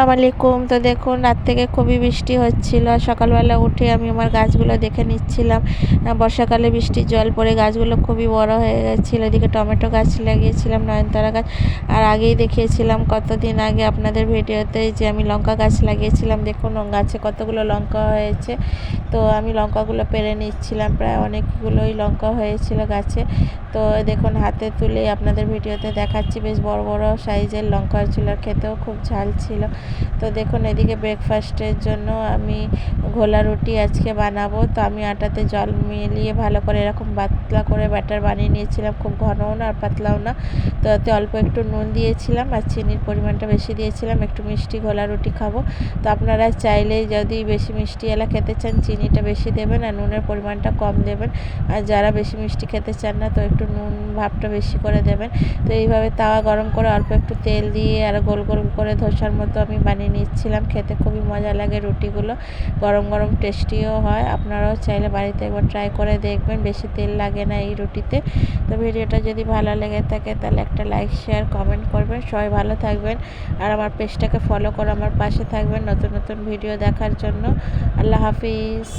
আসসালামু আলাইকুম। তো দেখুন রাত থেকে খুবই বৃষ্টি হচ্ছিল। সকালবেলা উঠে আমি আমার গাছগুলো দেখে নিচ্ছিলাম। বর্ষাকালে বৃষ্টির জল পড়ে গাছগুলো খুবই বড় হয়ে গেছিল। এদিকে টমেটো গাছ লাগিয়েছিলাম, নয়নতারা গাছ। আর আগেই দেখিয়েছিলাম কতদিন আগে আপনাদের ভিডিওতে যে আমি লঙ্কা গাছ লাগিয়েছিলাম। দেখুন গাছে কতগুলো লঙ্কা হয়েছে। তো আমি লঙ্কাগুলো পেরে নিচ্ছিলাম, প্রায় অনেকগুলোই লঙ্কা হয়েছিল গাছে। তো দেখুন হাতে তুলে আপনাদের ভিডিওতে দেখাচ্ছি, বেশ বড় বড় সাইজের লঙ্কা ছিল, খেতেও খুব ঝাল ছিল। তো দেখুন এদিকে ব্রেকফাস্টের জন্য আমি ঘোলা রুটি আজকে বানাবো। তো আমি আটাতে জল মিলিয়ে ভালো করে এরকম পাতলা করে ব্যাটার বানিয়ে নিয়েছিলাম, খুব ঘনও না আর পাতলাও না। তো তাতে অল্প একটু নুন দিয়েছিলাম আর চিনির পরিমাণটা বেশি দিয়েছিলাম, একটু মিষ্টি ঘোলা রুটি খাবো। তো আপনারা চাইলে যদি বেশি মিষ্টি এলা খেতে চান চিনিটা বেশি দেবেন আর নুনের পরিমাণটা কম দেবেন। আর যারা বেশি মিষ্টি খেতে চান না তো একটু নুন ভাবটা বেশি করে দেবেন। তো এইভাবে তাওয়া গরম করে অল্প একটু তেল দিয়ে আর গোল গোল করে ধোসার মতো আমি বানিয়ে নিচ্ছিলাম। খেতে খুবই মজা লাগে রুটিগুলো, গরম গরম টেস্টিও হয়। আপনারাও চাইলে বাড়িতে একবার ট্রাই করে দেখবেন, বেশি তেল লাগে না এই রুটিতে। তো ভিডিওটা যদি ভালো লেগে থাকে তাহলে একটা লাইক শেয়ার কমেন্ট করবেন। সবাই ভালো থাকবেন আর আমার পেজটাকে ফলো করে আমার পাশে থাকবেন নতুন নতুন ভিডিও দেখার জন্য। আল্লাহ হাফিজ।